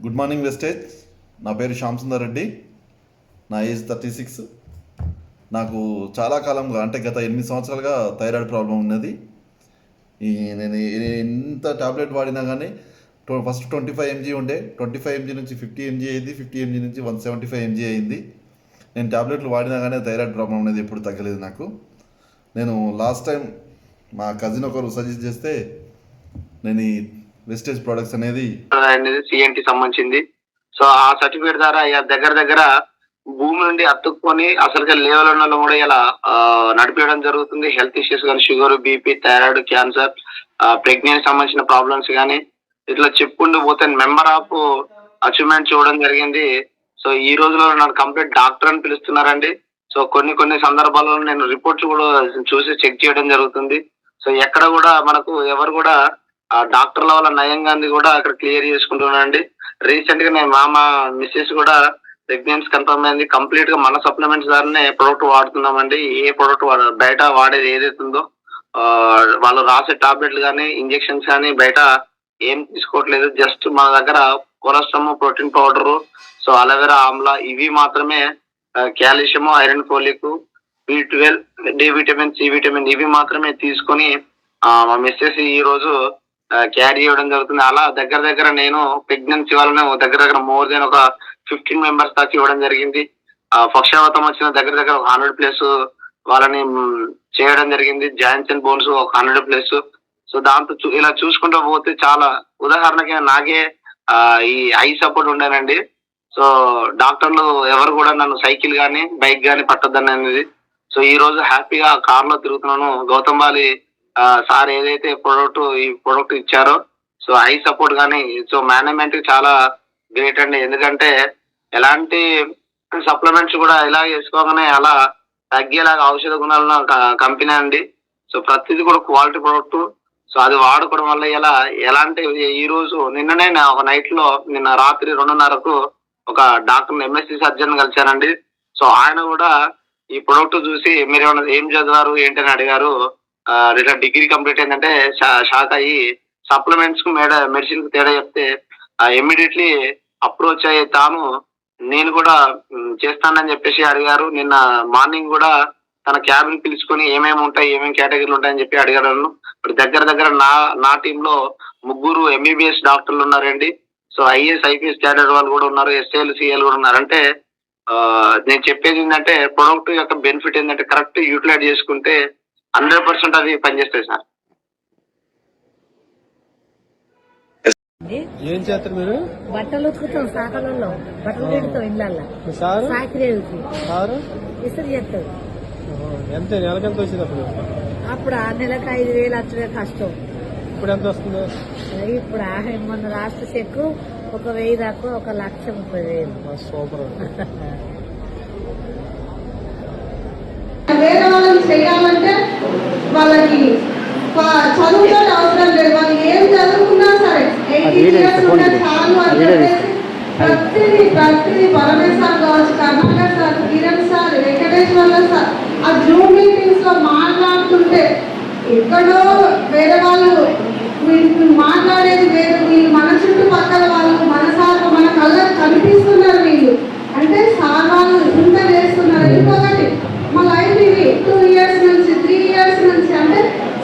Good morning wastage. నా పేరు శ్యామ్ సుందర్ రెడ్డి. నా ఏజ్ 36. నాకు చాలా కాలంగా అంటే గత 8 సంవత్సరాలుగా థైరాయిడ్ ప్రాబ్లం ఉన్నది. నేను ఎంత టాబ్లెట్ వాడినా కానీ ఫస్ట్ 25 mg ఉండే, 25 mg నుంచి 50 mg అయింది, 50 mg నుంచి 175 mg అయింది. నేను టాబ్లెట్లు వాడినా కానీ థైరాయిడ్ ప్రాబ్లం అనేది ఎప్పుడు తగ్గలేదు నాకు. నేను లాస్ట్ టైం మా కజిన్ ఒకరు సజెస్ట్ చేస్తే నేను ఈ వెస్టేజ్ ప్రొడక్ట్స్ అనేది సిఎన్టీ సంబంధించింది. సో ఆ సర్టిఫికేట్ ద్వారా దగ్గర దగ్గర భూమి నుండి అతుక్కొని అసలు లేవల్ ఉన్న కూడా ఇలా నడిపించడం జరుగుతుంది. హెల్త్ ఇష్యూస్ కానీ sugar, BP, thyroid, cancer, pregnancy సంబంధించిన ప్రాబ్లమ్స్ కానీ ఇట్లా చెప్పుకుంటూ పోతే మెంబర్ ఆఫ్ అచీవ్మెంట్ చూడడం జరిగింది. సో ఈ రోజులో నన్ను కంప్లీట్ డాక్టర్ అని పిలుస్తున్నారండి. సో కొన్ని సందర్భాల్లో నేను రిపోర్ట్స్ కూడా చూసి చెక్ చేయడం జరుగుతుంది. సో ఎక్కడ కూడా మనకు ఎవరు కూడా డాక్టర్ల వల్ల నయంగా కూడా అక్కడ క్లియర్ చేసుకుంటున్నానండి. రీసెంట్ గా నేను మా మిస్సెస్ కూడా ప్రెగ్నెన్సీ కన్ఫర్మ్ అయింది. కంప్లీట్ గా మన సప్లిమెంట్స్ ద్వారానే ప్రొడక్ట్ వాడుతున్నామండి. ఏ ప్రొడక్ట్ బయట వాడేది ఏదైతే ఉందో వాళ్ళు రాసే టాబ్లెట్లు కానీ ఇంజెక్షన్స్ కానీ బయట ఏం తీసుకోవట్లేదు. జస్ట్ మన దగ్గర colostrum, protein powder, so aloe vera amla ఇవి మాత్రమే, calcium, iron, folic, B12, D vitamin, C vitamin ఇవి మాత్రమే తీసుకొని మా మిస్సెస్ ఈ రోజు క్యారీ చేయడం జరుగుతుంది. అలా దగ్గర నేను ప్రెగ్నెన్సీ వాళ్ళని దగ్గర మోర్ దెన్ ఒక 15 మెంబర్స్ దాకా ఇవ్వడం జరిగింది. పక్షవాతం వచ్చిన దగ్గర 100+ వాళ్ళని చేయడం జరిగింది. జాయింట్స్ అండ్ బోన్స్ ఒక 100+. సో దాంతో ఇలా చూసుకుంటూ పోతే చాలా ఉదాహరణకి నాకే ఈ ఐ సపోర్ట్ ఉండేనండి. సో డాక్టర్లు ఎవరు కూడా నన్ను సైకిల్ కానీ బైక్ కానీ పట్టొద్దని అనేది. సో ఈ రోజు హ్యాపీగా కార్లో తిరుగుతున్నాను. గౌతమ్ బాలి సార్ ఏదైతే ఈ ప్రొడక్ట్ ఇచ్చారో సో ఐ సపోర్ట్ కానీ సో మేనేజ్మెంట్ చాలా గ్రేట్ అండి. ఎందుకంటే ఎలాంటి సప్లిమెంట్స్ కూడా ఇలా వేసుకోగానే అలా తగ్గేలాగా ఔషధ గుణాలను కంపెనీ అండి. సో ప్రతిదీ కూడా క్వాలిటీ ప్రొడక్ట్. సో అది వాడుకోవడం వల్ల ఇలా ఎలాంటి ఈ రోజు నిన్ననే ఒక నైట్ లో నిన్న రాత్రి 2:30కు ఒక డాక్టర్ MSc సర్జన్ కలిశానండి. సో ఆయన కూడా ఈ ప్రొడక్ట్ చూసి మీరు ఏం చదివారు ఏంటని అడిగారు. ఇట్లా డిగ్రీ కంప్లీట్ అయిందంటే షాక్ అయ్యి సప్లిమెంట్స్ కు మెడిసిన్ కు తేడా చెప్తే ఇమ్మీడియట్లీ అప్రోచ్ అయ్యి తాను నేను కూడా చేస్తానని చెప్పేసి అడిగారు. నిన్న మార్నింగ్ కూడా తన క్యాబిన్ పిలుచుకొని ఏమేమి ఉంటాయి, ఏమేమి కేటగిరీలు ఉంటాయని చెప్పి అడిగారు. ఇప్పుడు దగ్గర నా టీంలో 3 MBBS డాక్టర్లు ఉన్నారండి. సో IAS, IPS క్యాడర్ వాళ్ళు కూడా ఉన్నారు, SL, CL కూడా ఉన్నారు. అంటే నేను చెప్పేది ఏంటంటే ప్రొడక్ట్ యొక్క బెనిఫిట్ ఏంటంటే కరెక్ట్ యూటిలైజ్ చేసుకుంటే 100% అది పనిచేస్తాయి సార్. ఏం చేస్తారు మీరు? బట్టలు ఉతుకుతాం, సాకలలో బట్టలు పెడతాం, ఇళ్ళల్లో సాకిరి ఇసురు చేస్తాం. ఎంత నెలకి ఎంత వచ్చింది అప్పుడు ఆ నెలకు 5,000 వచ్చే కష్టం. ఇప్పుడు ఎంత వస్తుంది? ఇప్పుడు మొన్న లాస్ట్ చెక్ 1,000 దాకా 1,30,000. సూపర్. వేరే వాళ్ళని చేయాలంటే వాళ్ళకి చదువుతో అవసరం లేదు. వాళ్ళు ఏం చదువుకున్నా సరే 18 years ఉంటే చాలు అని చెప్పేసి ప్రతిదీ పరమేశ్వర్ కావచ్చు, Karnakar sir, Kiran sir, Venkateshwarla sir ఆ జూమ్ మీటింగ్స్ లో మాట్లాడుతుంటే ఎక్కడో వేరే వాళ్ళు మాట్లాడేది వేరు, వీళ్ళు మన చుట్టుపక్కల వాళ్ళకు మన సార్ మన కళ్ళకు కనిపిస్తున్నారు. వీళ్ళు అంటే సార్ వాళ్ళు ఇంత చేస్తున్నారు. ఇంకొకటి మా లైఫ్ ఇది 2 years నుంచి 3 years నుంచి అంటే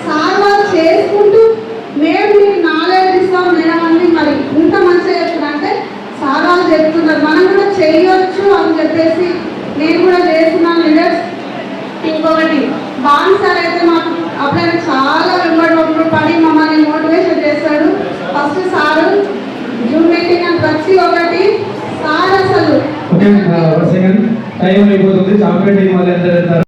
సార్ వాళ్ళు చేసుకుంటూ మేము మీకు నాలెడ్జ్ ఇస్తాం మేడం అని మరి ఇంత మంచిగా చెప్తున్నారు. అంటే సార్ వాళ్ళు చెప్తున్నారు మనం కూడా చేయొచ్చు అని చెప్పేసి నేను కూడా చేస్తున్నాను లీడర్స్. ఇంకొకటి బాన్ సార్ అయితే మాకు అప్పుడైనా చాలా వెంబడి పడి మమ్మల్ని మోటివేషన్ చేశాడు. ఫస్ట్ సారు జూమ్ మీటింగ్ అని ప్రతి ఒక్కటి సార్ అసలు టైం అయిపోతుంది. చాక్లెట్